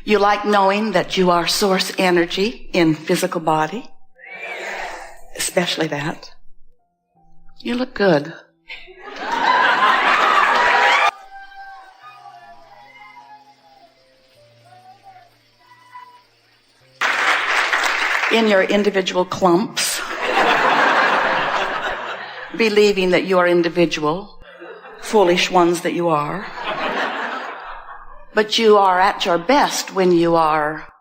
You like knowing that you are source energy in physical body? Especially that. You look good. In your individual clumps, believing that you are individual, foolish ones that you are. But you are at your best when you are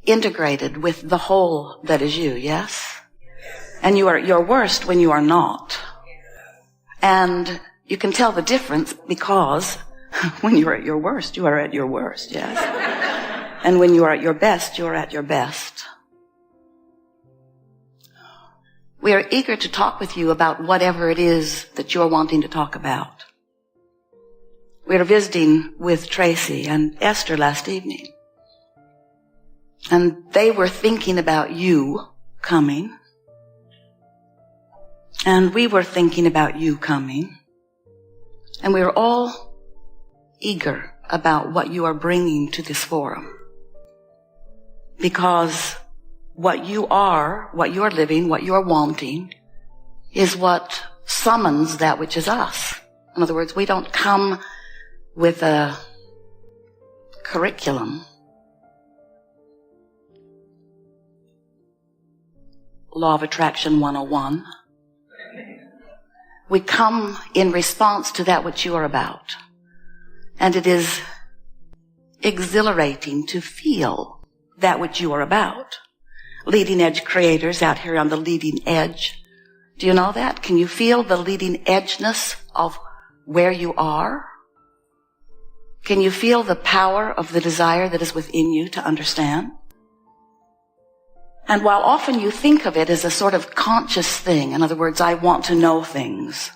integrated with the whole that is you, yes? And you are at your worst when you are not. And you can tell the difference because when you are at your worst, you are at your worst, yes? And when you are at your best, you are at your best. We are eager to talk with you about whatever it is that you're wanting to talk about. We were visiting with Tracy and Esther last evening. And they were thinking about you coming. And we were thinking about you coming. And we were all eager about what you are bringing to this forum. Because what you are, what you're living, what you're wanting, is what summons that which is us. In other words, we don't come with a curriculum. Law of Attraction 101. We come in response to that which you are about. And it is exhilarating to feel that which you are about. Leading edge creators out here on the leading edge. Do you know that? Can you feel the leading edgeness of where you are? Can you feel the power of the desire that is within you to understand? And while often you think of it as a sort of conscious thing, in other words, I want to know things.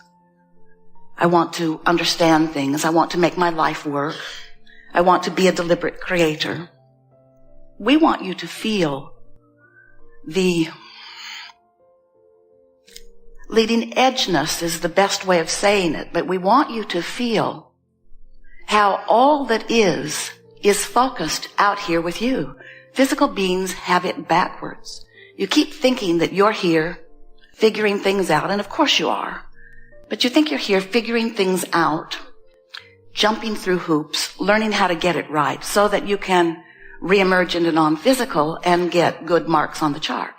I want to understand things. I want to make my life work. I want to be a deliberate creator. We want you to feel the leading edgeness is the best way of saying it, but we want you to feel how all that is focused out here with you. Physical beings have it backwards. You keep thinking that you're here figuring things out, and of course you are. But you think you're here figuring things out, jumping through hoops, learning how to get it right so that you can reemerge into non-physical and get good marks on the chart.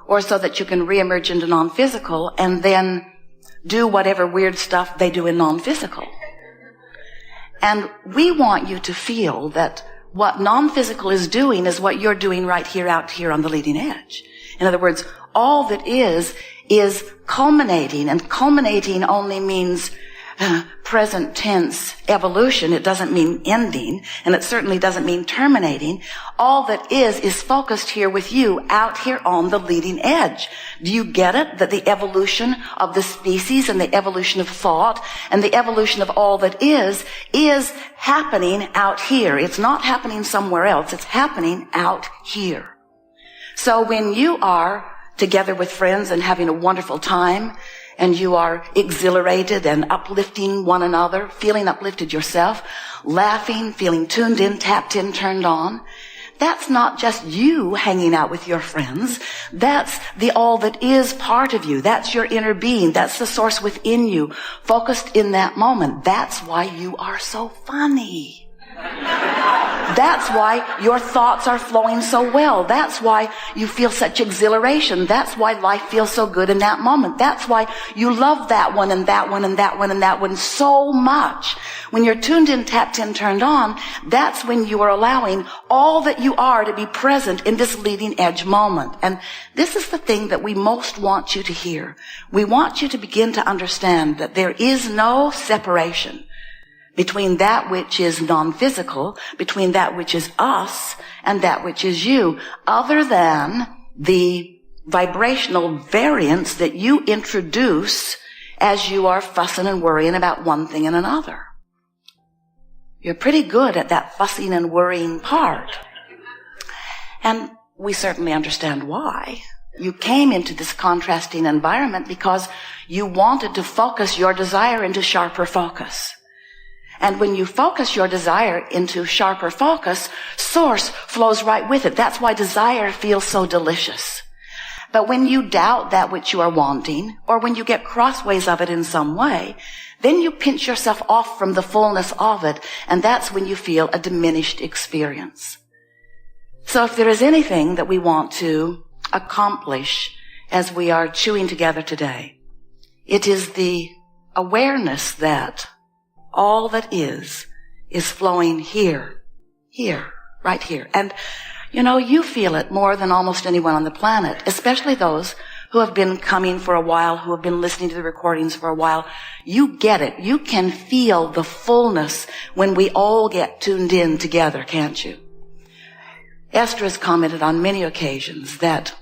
Or so that you can reemerge into non-physical and then do whatever weird stuff they do in non-physical. And we want you to feel that what non-physical is doing is what you're doing right here, out here on the leading edge. In other words, all that is culminating, and culminating only means present tense evolution. It doesn't mean ending, and it certainly doesn't mean terminating. All that is focused here with you out here on the leading edge. Do you get it? That the evolution of the species and the evolution of thought and the evolution of all that is happening out here. It's not happening somewhere else. It's happening out here. So when you are together with friends and having a wonderful time, and you are exhilarated and uplifting one another, feeling uplifted yourself, laughing, feeling tuned in, tapped in, turned on, that's not just you hanging out with your friends. That's the all that is part of you. That's your inner being. That's the source within you, focused in that moment. That's why you are so funny. That's why your thoughts are flowing so well. That's why you feel such exhilaration. That's why life feels so good in that moment. That's why you love that one and that one and that one and that one so much. When you're tuned in, tapped in, turned on, that's when you are allowing all that you are to be present in this leading edge moment. And this is the thing that we most want you to hear. We want you to begin to understand that there is no separation between that which is non-physical, between that which is us and that which is you, other than the vibrational variance that you introduce as you are fussing and worrying about one thing and another. You're pretty good at that fussing and worrying part. And we certainly understand why. You came into this contrasting environment because you wanted to focus your desire into sharper focus. And when you focus your desire into sharper focus, source flows right with it. That's why desire feels so delicious. But when you doubt that which you are wanting, or when you get crossways of it in some way, then you pinch yourself off from the fullness of it, and that's when you feel a diminished experience. So if there is anything that we want to accomplish as we are chewing together today, it is the awareness that all that is flowing here, right here. And, you feel it more than almost anyone on the planet, especially those who have been coming for a while, who have been listening to the recordings for a while. You get it. You can feel the fullness when we all get tuned in together, can't you? Esther has commented on many occasions that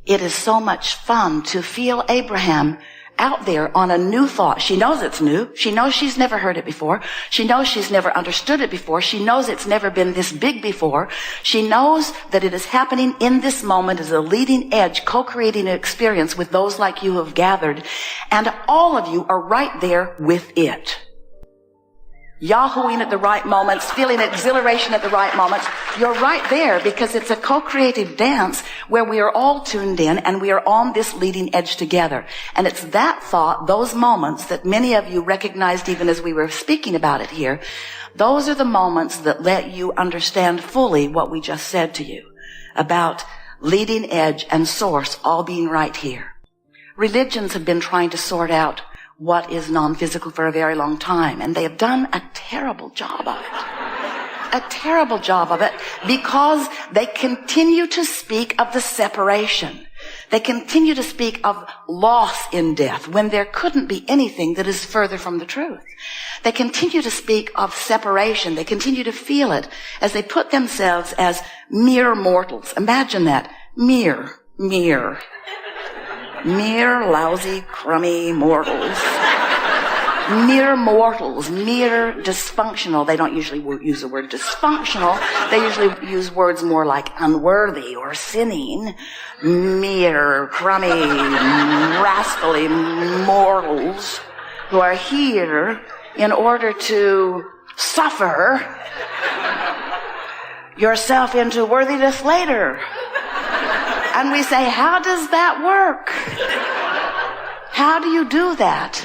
it is so much fun to feel Abraham out there on a new thought. She knows it's new. She knows she's never heard it before. She knows she's never understood it before. She knows it's never been this big before. She knows that it is happening in this moment as a leading edge, co-creating an experience with those like you who have gathered. And all of you are right there with it. Yahooing at the right moments, feeling exhilaration at the right moments. You're right there because it's a co-creative dance where we are all tuned in and we are on this leading edge together. And it's that thought, those moments that many of you recognized even as we were speaking about it here. Those are the moments that let you understand fully what we just said to you about leading edge and source all being right here. Religions have been trying to sort out what is non-physical for a very long time, and they have done a terrible job of it. A terrible job of it because they continue to speak of the separation. They continue to speak of loss in death when there couldn't be anything that is further from the truth. They continue to speak of separation. They continue to feel it as they put themselves as mere mortals. Imagine that. Mere lousy, crummy mortals. Mere mortals, mere dysfunctional. They don't usually use the word dysfunctional. They usually use words more like unworthy or sinning. Mere, crummy, rascally mortals who are here in order to suffer yourself into worthiness later. And we say, how does that work? How do you do that?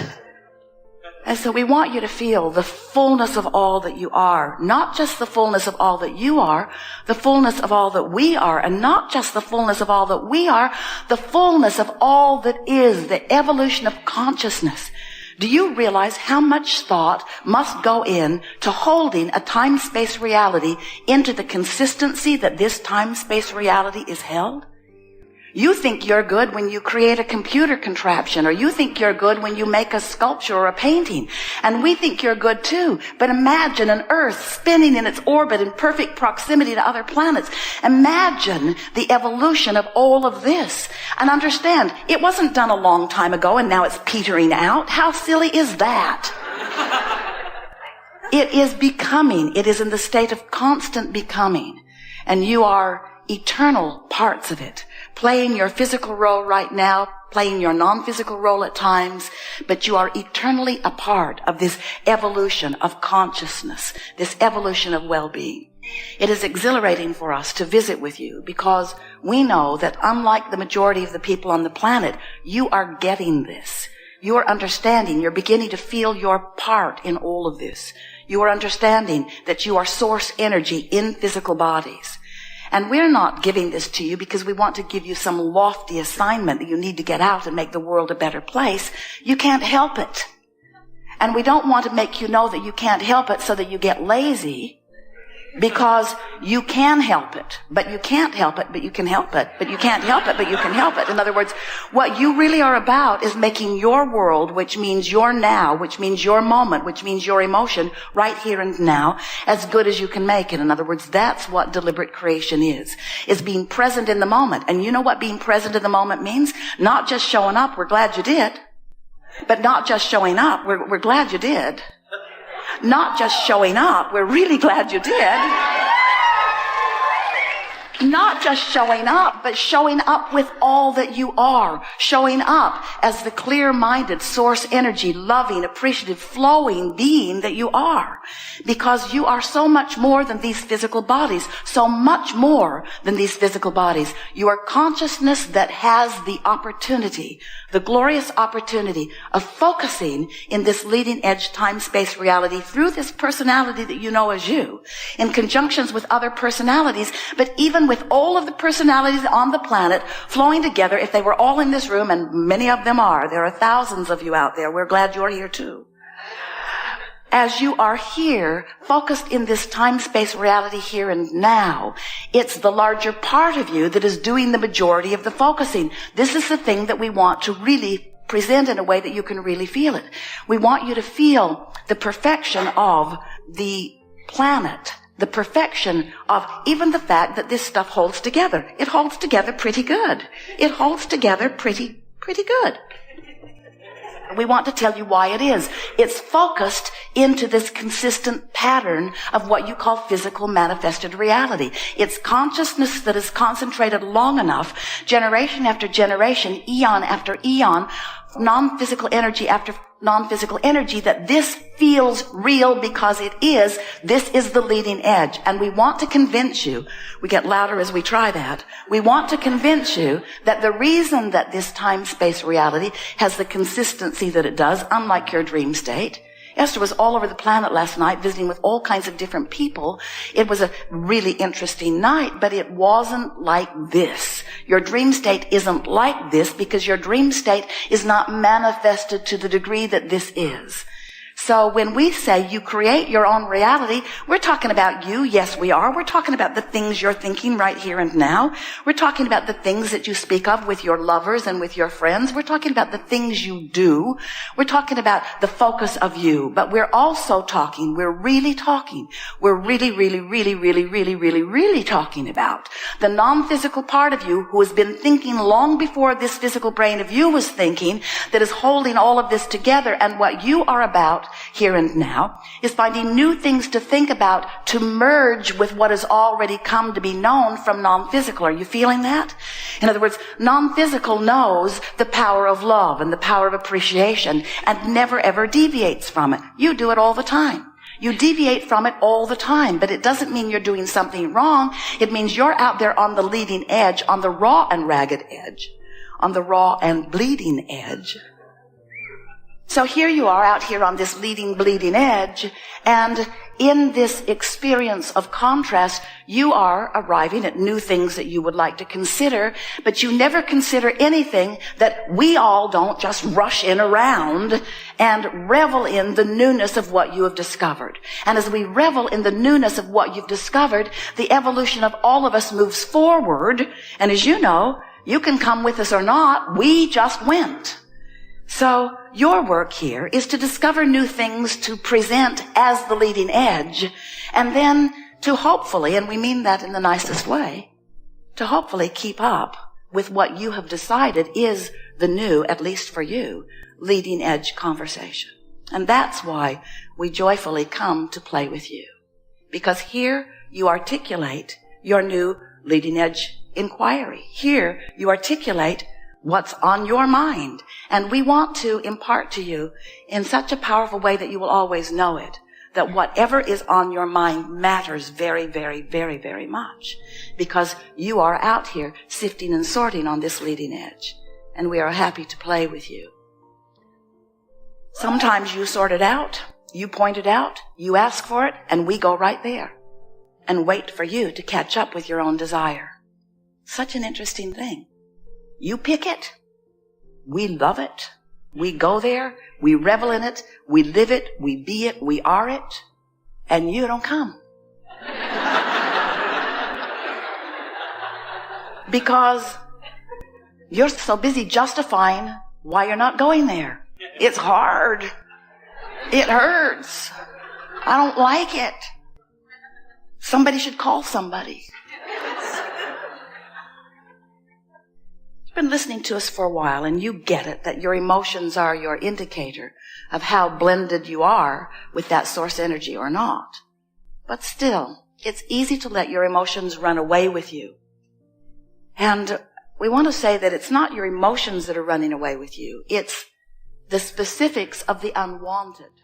And so we want you to feel the fullness of all that you are, not just the fullness of all that you are, the fullness of all that we are, and not just the fullness of all that we are, the fullness of all that is, the evolution of consciousness. Do you realize how much thought must go in to holding a time-space reality into the consistency that this time-space reality is held? You think you're good when you create a computer contraption, or you think you're good when you make a sculpture or a painting. And we think you're good too. But imagine an Earth spinning in its orbit in perfect proximity to other planets. Imagine the evolution of all of this. And understand, it wasn't done a long time ago and now it's petering out. How silly is that? It is becoming. It is in the state of constant becoming. And you are eternal parts of it, playing your physical role right now, playing your non-physical role at times, but you are eternally a part of this evolution of consciousness, this evolution of well-being. It is exhilarating for us to visit with you because we know that unlike the majority of the people on the planet, you are getting this. You are understanding, you're beginning to feel your part in all of this. You are understanding that you are source energy in physical bodies. And we're not giving this to you because we want to give you some lofty assignment that you need to get out and make the world a better place. You can't help it. And we don't want to make you know that you can't help it so that you get lazy, because you can help it, but you can't help it, but you can help it, but you can't help it, but you can help it. In other words, what you really are about is making your world, which means your now, which means your moment, which means your emotion, right here and now, as good as you can make it. In other words, that's what deliberate creation is being present in the moment. And you know what being present in the moment means? Not just showing up, we're glad you did. But not just showing up, we're glad you did. Not just showing up, we're really glad you did. Not just showing up, but showing up with all that you are. Showing up as the clear-minded, source energy, loving, appreciative, flowing being that you are. Because you are so much more than these physical bodies. So much more than these physical bodies. You are consciousness that has the opportunity, the glorious opportunity of focusing in this leading edge time-space reality through this personality that you know as you, in conjunctions with other personalities, but even with all of the personalities on the planet flowing together. If they were all in this room, and many of them are, there are thousands of you out there, we're glad you're here too. As you are here, focused in this time-space reality here and now, it's the larger part of you that is doing the majority of the focusing. This is the thing that we want to really present in a way that you can really feel it. We want you to feel the perfection of the planet, the perfection of even the fact that this stuff holds together. It holds together pretty good. It holds together pretty good. We want to tell you why it is. It's focused into this consistent pattern of what you call physical manifested reality. It's consciousness that is concentrated long enough, generation after generation, eon after eon, non-physical energy after non-physical energy, that this feels real because it is. This is the leading edge. And we want to convince you, we get louder as we try that, we want to convince you that the reason that this time-space reality has the consistency that it does, unlike your dream state. Esther was all over the planet last night visiting with all kinds of different people. It was a really interesting night, but it wasn't like this. Your dream state isn't like this because your dream state is not manifested to the degree that this is. So when we say you create your own reality, we're talking about you. Yes, we are. We're talking about the things you're thinking right here and now. We're talking about the things that you speak of with your lovers and with your friends. We're talking about the things you do. We're talking about the focus of you. But we're also talking, we're really talking talking about the non-physical part of you who has been thinking long before this physical brain of you was thinking, that is holding all of this together. And what you are about here and now is finding new things to think about to merge with what has already come to be known from non-physical. Are you feeling that? In other words, non-physical knows the power of love and the power of appreciation and never ever deviates from it. You do it all the time. You deviate from it all the time, but it doesn't mean you're doing something wrong. It means you're out there on the leading edge, on the raw and ragged edge, on the raw and bleeding edge. So here you are out here on this leading, bleeding edge, and in this experience of contrast, you are arriving at new things that you would like to consider, but you never consider anything that we all don't just rush in around and revel in the newness of what you have discovered. And as we revel in the newness of what you've discovered, the evolution of all of us moves forward, and as you know, you can come with us or not, we just went. So your work here is to discover new things to present as the leading edge, and then to hopefully, and we mean that in the nicest way, to hopefully keep up with what you have decided is the new, at least for you, leading edge conversation. And that's why we joyfully come to play with you. Because here you articulate your new leading edge inquiry. Here you articulate what's on your mind. And we want to impart to you in such a powerful way that you will always know it, that whatever is on your mind matters very, very, very, very much, because you are out here sifting and sorting on this leading edge, and we are happy to play with you. Sometimes you sort it out, you point it out, you ask for it, and we go right there and wait for you to catch up with your own desire. Such an interesting thing. You pick it, we love it, we go there, we revel in it, we live it, we be it, we are it, and you don't come. Because you're so busy justifying why you're not going there. It's hard. It hurts. I don't like it. Somebody should call somebody. Been listening to us for a while, and you get it, that your emotions are your indicator of how blended you are with that source energy or not. But still, it's easy to let your emotions run away with you And we want to say that it's not your emotions that are running away with you. It's the specifics of the unwanted.